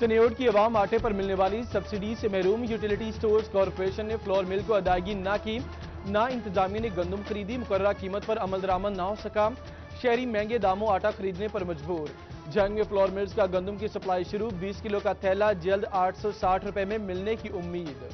चनियोड की अवाम आटे पर मिलने वाली सब्सिडी से महरूम। यूटिलिटी स्टोर्स कॉरपोरेशन ने फ्लोर मिल को अदायगी ना की, ना इंतजामिया ने गंदम खरीदी, मुकर्ररा कीमत पर अमल दरामद ना हो सका। शहरी महंगे दामों आटा खरीदने पर मजबूर। जंग में फ्लोर मिल्स का गंदम की सप्लाई शुरू, 20 किलो का थैला जल्द 860 रुपए में मिलने की उम्मीद।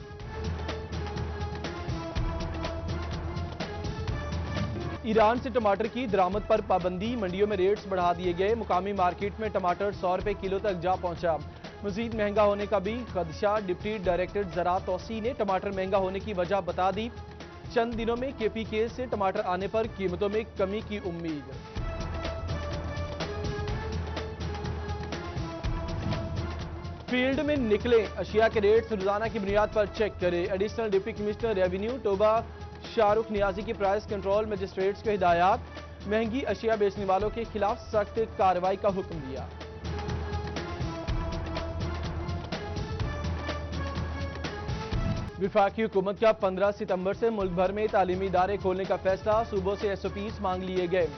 ईरान से टमाटर की दरामद पर पाबंदी, मंडियों में रेट्स बढ़ा दिए गए। मुकामी मार्केट में टमाटर 100 रुपए किलो तक जा पहुंचा। मजीद महंगा होने का भी खदशा, डिप्टी डायरेक्टर ज़राअत तौसी ने टमाटर महंगा होने की वजह बता दी। चंद दिनों में केपीके से टमाटर आने पर कीमतों में कमी की उम्मीद। फील्ड में निकले अशिया के रेट्स रोजाना की बुनियाद पर चेक करें। Additional deputy commissioner revenue Toba Shahrukh Niazi की प्राइस कंट्रोल मजिस्ट्रेट्स को हिदायत। महंगी अशिया बेचने वालों के खिलाफ सख्त कार्रवाई का हुक्म दिया। विफाकी हुकूमत का 15 सितंबर से मुल्क भर में तालीमी इदारे खोलने का फैसला, सूबों से SOPs मांग लिए गए।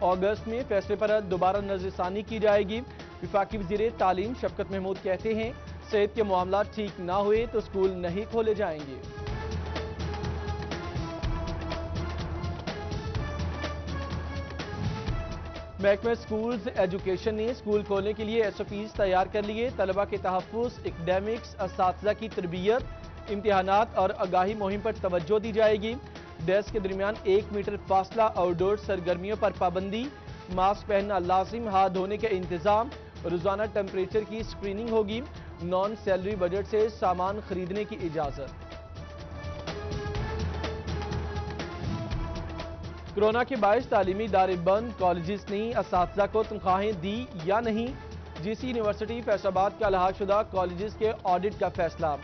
अगस्त में फैसले पर दोबारा नजरसानी की जाएगी। विफाकी वजीर तालीम शफकत महमूद कहते हैं, सेहत के मामला ठीक ना हुए तो स्कूल नहीं खोले जाएंगे। महकमा स्कूल्स एजुकेशन ने स्कूल खोलने के लिए SOPs तैयार कर लिए। तलबा के तहफ़्फ़ुज़, एकेडमिक्स, असातिज़ा की तरबियत, इम्तिहानात और आगाही मुहिम पर तवज्जो दी जाएगी। डेस्क के दरमियान 1 मीटर फासला, आउटडोर सरगर्मियों पर पाबंदी, मास्क पहनना लाजिम, हाथ धोने के इंतजाम, रोजाना टेम्परेचर की स्क्रीनिंग होगी। नॉन सैलरी बजट से सामान खरीदने की इजाजत। कोरोना के बायस तालीमी इदारे बंद, कॉलेजेस ने असातिज़ा को तनख्वाहें दी या नहीं। GC यूनिवर्सिटी फैसलाबाद के अलहाकशुदा कॉलेजेस के ऑडिट का फैसला।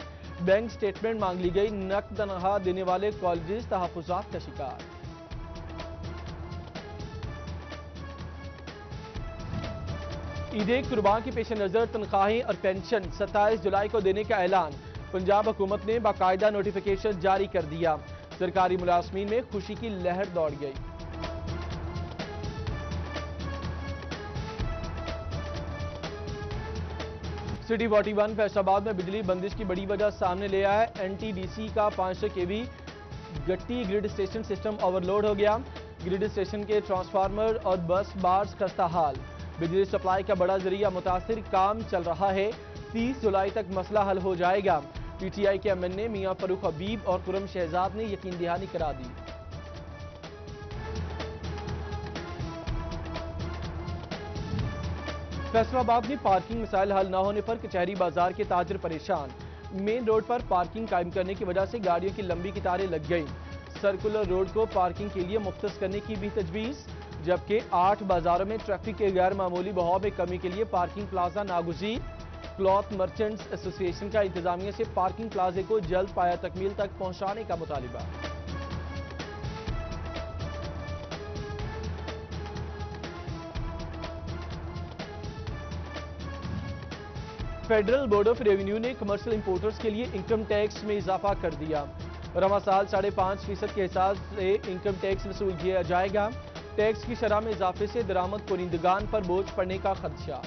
बैंक स्टेटमेंट मांग ली गई, नकद तनख्वाह देने वाले कॉलेजेस तहफ़्फ़ुज़ात का शिकार। ईद कुर्बान के पेश नजर तनख्वाहें और पेंशन 27 जुलाई को देने का ऐलान। पंजाब हुकूमत ने बाकायदा नोटिफिकेशन जारी कर दिया। सरकारी मुलाजमीन में खुशी की लहर दौड़ गई। सिटी 41 फैसलाबाद में बिजली बंदिश की बड़ी वजह सामने ले आया है। NTDC का 500 kV गट्टी ग्रिड स्टेशन सिस्टम ओवरलोड हो गया। ग्रिड स्टेशन के ट्रांसफार्मर और बस बार्स खस्ता हाल। बिजली सप्लाई का बड़ा जरिया मुतासिर, काम चल रहा है। 30 जुलाई तक मसला हल हो जाएगा। PTI के MNA मियां फरूख हबीब और खुरम शहजाद ने यकीन दहानी करा दी। फैसलाबाद में पार्किंग मसाइल हल न होने पर कचहरी बाजार के ताजर परेशान। मेन रोड पर पार्किंग कायम करने की वजह से गाड़ियों की लंबी कतारें लग गई। सर्कुलर रोड को पार्किंग के लिए मुख्तस करने की भी तजवीज़, जबकि 8 बाजारों में ट्रैफिक के गैर मामूली बहाव में कमी के लिए पार्किंग प्लाजा नागुज़ीर। क्लॉथ मर्चेंट्स एसोसिएशन का इंतजामिया से पार्किंग प्लाजे को जल्द पाया तकमील तक पहुंचाने का मुतालिबा। फेडरल बोर्ड ऑफ रेवेन्यू ने कमर्शियल इंपोर्टर्स के लिए इनकम टैक्स में इजाफा कर दिया। रवा साल 5.5% के हिसाब से इनकम टैक्स वसूल किया जाएगा। टैक्स की शरह में इजाफे से दरामद कुनिंदगान पर बोझ पड़ने का खदशा।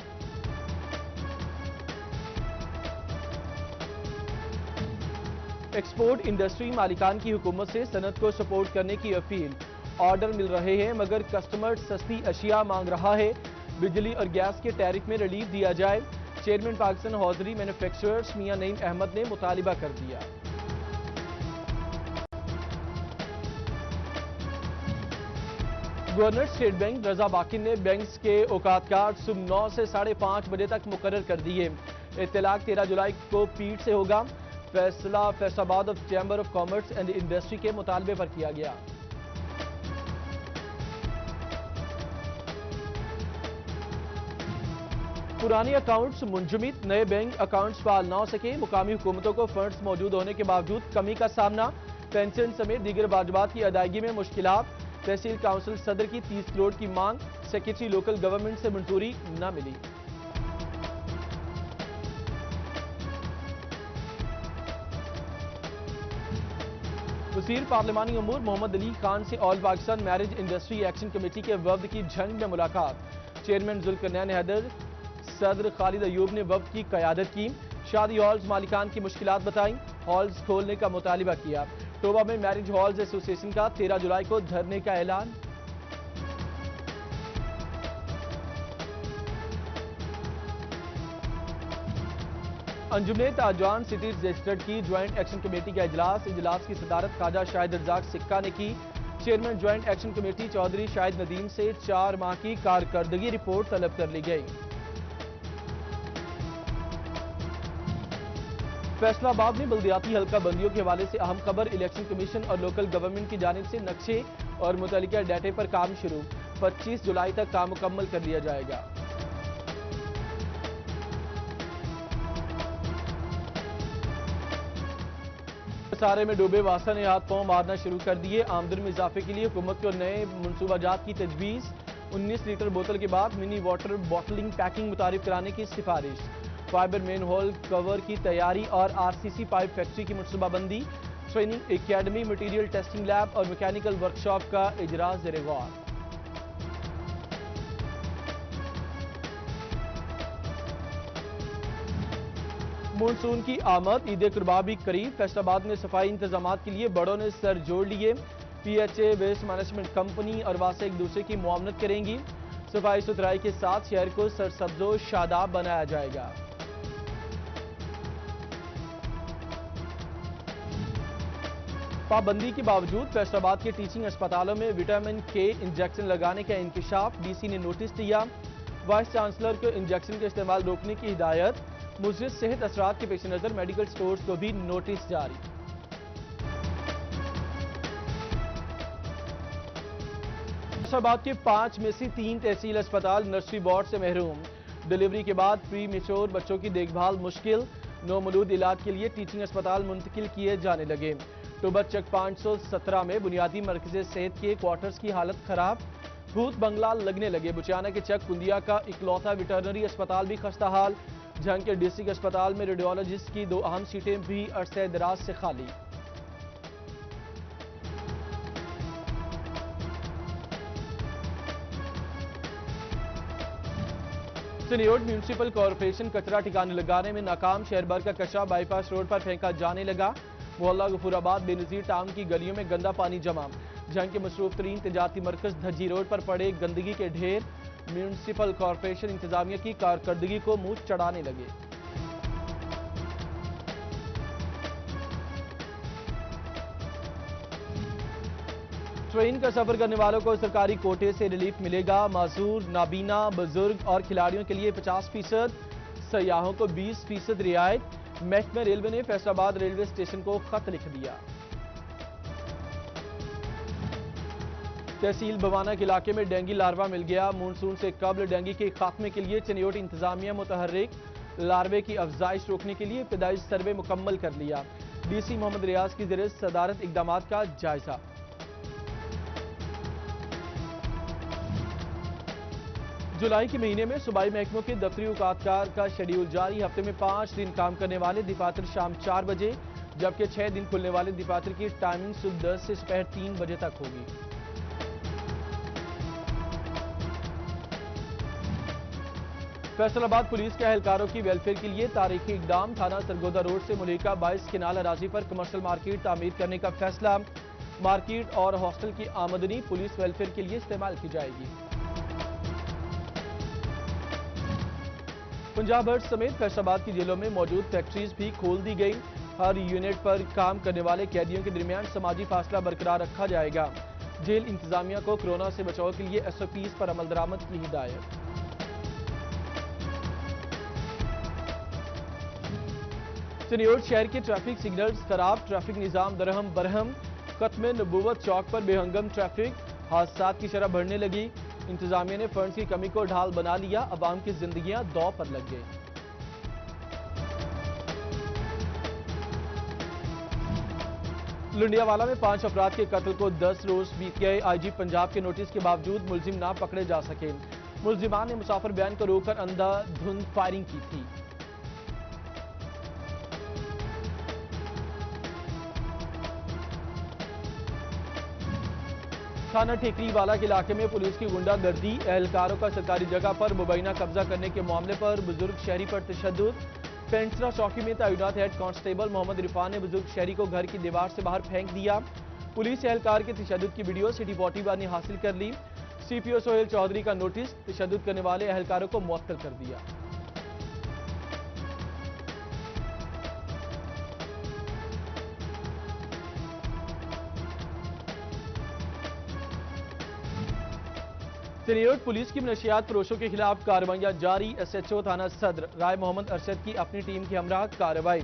एक्सपोर्ट इंडस्ट्री मालिकान की हुकूमत से सनत को सपोर्ट करने की अपील। ऑर्डर मिल रहे हैं मगर कस्टमर सस्ती अशिया मांग रहा है। बिजली और गैस के टैरिफ में रिलीफ दिया जाए। चेयरमैन पाकिस्तान हौजरी मैन्युफैक्चरर्स मियां नईम अहमद ने मुतालिबा कर दिया। गवर्नर स्टेट बैंक रजा बाकिर ने बैंक्स के औकात कार्ड सुबह 9 से 5:30 बजे तक मुकर्रर कर दिए। इत्तलाक 13 जुलाई को पीठ से होगा। फैसला Faisalabad of chamber of commerce and industry के मुतालबे पर किया गया। पुराने अकाउंट्स मुंजमिद, नए बैंक अकाउंट्स फाल ना हो सके। मुकामी हुकूमतों को फंड्स मौजूद होने के बावजूद कमी का सामना। पेंशन समेत दीगर वाजबात की अदायगी में मुश्किलात। तहसील काउंसिल सदर की 30 करोड़ की मांग, सेक्रेटरी लोकल गवर्नमेंट से मंजूरी न मिली। वज़ीर पार्लिमानी उमूर मोहम्मद अली खान से all Pakistan marriage industry action committee के वफ्द की झंग में मुलाकात। चेयरमैन जुल्करनैन हैदर सदर खालिद अयूब ने वफ्द की क़यादत की। शादी हॉल्स मालिकान की मुश्किलात बताई, हॉल्स खोलने का मुतालिबा किया। टोबा में मैरिज हॉल्स एसोसिएशन का 13 जुलाई को धरने का ऐलान। अंजुमन ताजवान सिटीज रजिस्टर्ड की ज्वाइंट एक्शन कमेटी का इजलास की सदारत ख्वाजा शाहिद रजाक सिक्का ने की। Chairman joint action committee Chaudhry Shahid Nadeem से 4 माह की कारकर्दगी रिपोर्ट तलब कर ली गई। फैसलाबाद में बल्दियाती हल्का बंदियों के हवाले से अहम खबर, इलेक्शन कमीशन और लोकल गवर्नमेंट की जानिब से नक्शे और मुतल्लिका डाटे पर काम शुरू। 25 जुलाई तक काम मुकम्मल कर लिया जाएगा। सारे में डूबे वासा ने हाथ पांव मारना शुरू कर दिए। आमदन में इजाफे के लिए हुकूमत को नए मनसूबाजात की तजवीज़। 19 लीटर बोतल के बाद मिनी वाटर बॉटलिंग पैकिंग मुतारिफ कराने की सिफारिश। फाइबर मेन होल कवर की तैयारी और आरसीसी पाइप फैक्ट्री की मनसूबाबंदी। Training academy, material testing lab और मैकेनिकल वर्कशॉप का इजरा ज़ेर गौर। मानसून की आमद, ईद कुर्बा भी करीब। फैसलाबाद में सफाई इंतजाम के लिए बड़ों ने सर जोड़ लिए। पीएचए, वेस्ट मैनेजमेंट कंपनी और वासे एक दूसरे की मुआवनत करेंगी। सफाई सुथराई के साथ शहर को सरसब्जो शादाब बनाया जाएगा। पाबंदी के बावजूद फैसलाबाद के टीचिंग अस्पतालों में विटामिन के इंजेक्शन लगाने का इंकशाफ। डीसी ने नोटिस दिया। वाइस चांसलर को इंजेक्शन का इस्तेमाल रोकने की हिदायत। मुज़र सेहत असरात के पेश नजर मेडिकल स्टोर्स को भी नोटिस जारी। फैसलाबाद के 5 में से 3 तहसील अस्पताल नर्सरी वार्ड से महरूम। डिलीवरी के बाद प्री मेच्योर बच्चों की देखभाल मुश्किल। नौमौलूद इलाज के लिए टीचिंग अस्पताल मुंतकिल किए जाने लगे। टोबा चक 517 में बुनियादी मरकज़ सेहत के क्वार्टर्स की हालत खराब। भूत बंगला लगने लगे। बुचाना के चक कुंदिया का इकलौता वेटरनरी अस्पताल भी खस्ता हाल। झंग के डिस्ट्रिक्ट अस्पताल में रेडियोलॉजिस्ट की 2 अहम सीटें भी अरसे दराज से खाली। चनियोट म्यूनिसिपल कॉर्पोरेशन कचरा ठिकाने लगाने में नाकाम। शहर भर का कचरा बाईपास रोड पर फेंका जाने लगा। मोहल्ला गफूराबाद बेनजीर टाउन की गलियों में गंदा पानी जमा। जंग के मसरूफ तरीन तिजारती मरकज धज्जी रोड पर पड़े गंदगी के ढेर। म्यूनिसिपल कॉर्पोरेशन इंतजामिया की कारकर्दगी को मुंह चढ़ाने लगे। ट्रेन का सफर करने वालों को सरकारी कोटे से रिलीफ मिलेगा। माजूर, नाबीना, बुजुर्ग और खिलाड़ियों के लिए 50%, सयाहों को 20% रियायत। महकमा रेलवे ने फैसलाबाद रेलवे स्टेशन को खत लिख दिया। तहसील भवाना के इलाके में डेंगू लार्वा मिल गया। मानसून से कबल डेंगू के खात्मे के लिए चनियोट इंतजामिया मुतहर्रिक। लार्वे की अफजाइश रोकने के लिए इब्तदाई सर्वे मुकम्मल कर लिया। डीसी मोहम्मद रियाज की ज़रिए सदारत इकदाम का जायजा। जुलाई के महीने में सूबाई महकमों के दफ्तरी औकातकार का शेड्यूल जारी। हफ्ते में 5 दिन काम करने वाले दफातर शाम 4 बजे, जबकि 6 दिन खुलने वाले दफातर की टाइमिंग सुबह 10 से दोपहर 3 बजे तक होगी। फैसलाबाद पुलिस के एहलकारों की वेलफेयर के लिए तारीखी इकदाम। थाना सरगोदा रोड से मुलिका 22 केनाल अराजी पर कमर्शियल मार्केट तामीर करने का फैसला। मार्केट और हॉस्टल की आमदनी पुलिस वेलफेयर के लिए इस्तेमाल की जाएगी। पंजाब हर्ट समेत फैसलाबाद की जेलों में मौजूद फैक्ट्रीज भी खोल दी गई। हर यूनिट पर काम करने वाले कैदियों के दरमियान समाजी फासला बरकरार रखा जाएगा। जेल इंतजामिया को कोरोना से बचाव के लिए SOPs पर अमल दरामद की हिदायत। चनियोट शहर के ट्रैफिक सिग्नल्स खराब। ट्रैफिक निजाम दरहम बरहम। खत्म नबूवत चौक पर बेहंगम ट्रैफिक। हादसात की शरह बढ़ने लगी। इंतजामिया ने फंड्स की कमी को ढाल बना लिया। अवाम की जिंदगियां दौ पर लग गई। लुंडियावाला में 5 अफराद के कत्ल को 10 रोज बीत गए। IG पंजाब के नोटिस के बावजूद मुलजिम ना पकड़े जा सके। मुलजिमान ने मुसाफिर बयान को रोककर अंधाधुंध फायरिंग की थी। थाना ठेकरी वाला के इलाके में पुलिस की गुंडागर्दी, एहलकारों का सरकारी जगह पर मुबैना कब्जा करने के मामले पर बुजुर्ग शहरी पर तशद्दुद। पेंसरा चौकी में तैनात हेड कांस्टेबल मोहम्मद इरफान ने बुजुर्ग शहरी को घर की दीवार से बाहर फेंक दिया। पुलिस एहलकार के तशद्दुद की वीडियो सिटी 41 ने हासिल कर ली। सीपीओ सोहेल चौधरी का नोटिस, तशद्दुद करने वाले एहलकारों को मुअत्तल कर दिया। सिनियर पुलिस की नशियात फरोशों के खिलाफ कार्रवाइयां जारी। SHO थाना सदर राय मोहम्मद अरशद की अपनी टीम के हमरा कार्रवाई।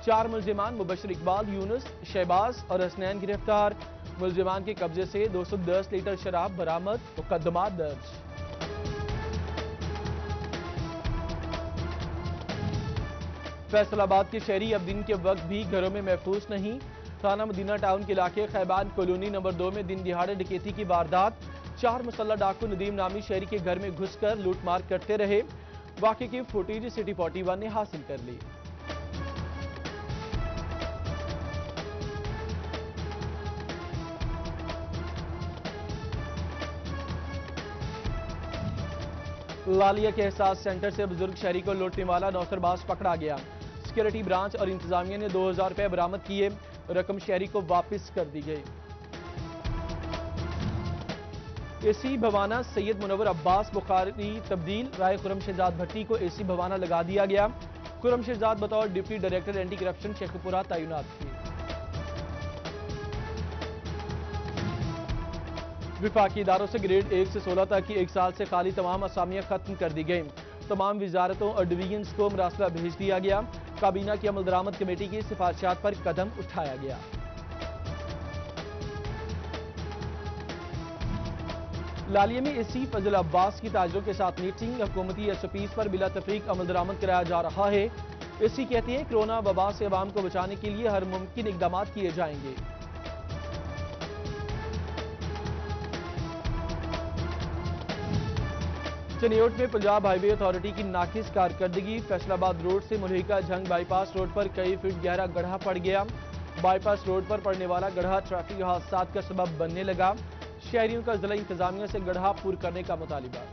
4 मुलजिमान मुबशर इकबाल, यूनुस, शहबाज और हसनैन गिरफ्तार। मुलजिमान के कब्जे से 210 लीटर शराब बरामद। मुकदमा दर्ज। फैसलाबाद के शहरी अब दिन के वक्त भी घरों में महफूज नहीं। थाना मदीना टाउन के इलाके खैबान कॉलोनी नंबर 2 में दिन दिहाड़े डकैती की वारदात। 4 मुसल्लह डाकू नदीम नामी शहरी के घर में घुसकर लूटमार करते रहे। वाक़े की फुटेज सिटी 41 ने हासिल कर ली। लालिया के एहसास सेंटर से बुजुर्ग शहरी को लूटने वाला नौसरबाज पकड़ा गया। सिक्योरिटी ब्रांच और इंतजामिया ने 2000 रुपए बरामद किए। रकम शहरी को वापस कर दी गई। एसी भवाना सैयद मुनव्वर अब्बास बुखारी तब्दील। राय खुरम शहजाद भट्टी को एसी भवाना लगा दिया गया। खुरम शहजाद बतौर deputy director anti corruption Sheikhpura तैनात थी। विफाकी इदारों से ग्रेड 1 से 16 तक की 1 साल से खाली तमाम असामियां खत्म कर दी गई। तमाम वजारतों और डिवीजन्स को मरासला भेज दिया गया। काबीना की अमल दरामद कमेटी की सिफारिशात पर कदम उठाया गया। लालिया में एसी फजल अब्बास की ताजरों के साथ मीटिंग। हुकूमती SOPs पर बिला तफरीक अमल दरामद कराया जा रहा है। एसी कहती है कोरोना वबा से अवाम को बचाने के लिए हर मुमकिन इकदाम किए जाएंगे। चनियोट में पंजाब हाईवे अथॉरिटी की नाकिस कारकर्दगी। फैसलाबाद रोड से मुल्हिका जंग बाईपास रोड पर कई फीट गहरा गड्ढा पड़ गया। बाईपास रोड पर पड़ने वाला गड्ढा ट्रैफिक हादसात का सबब बनने लगा। शहरियों का जिला इंतजामिया से गड्ढा पूर करने का मुतालिबा।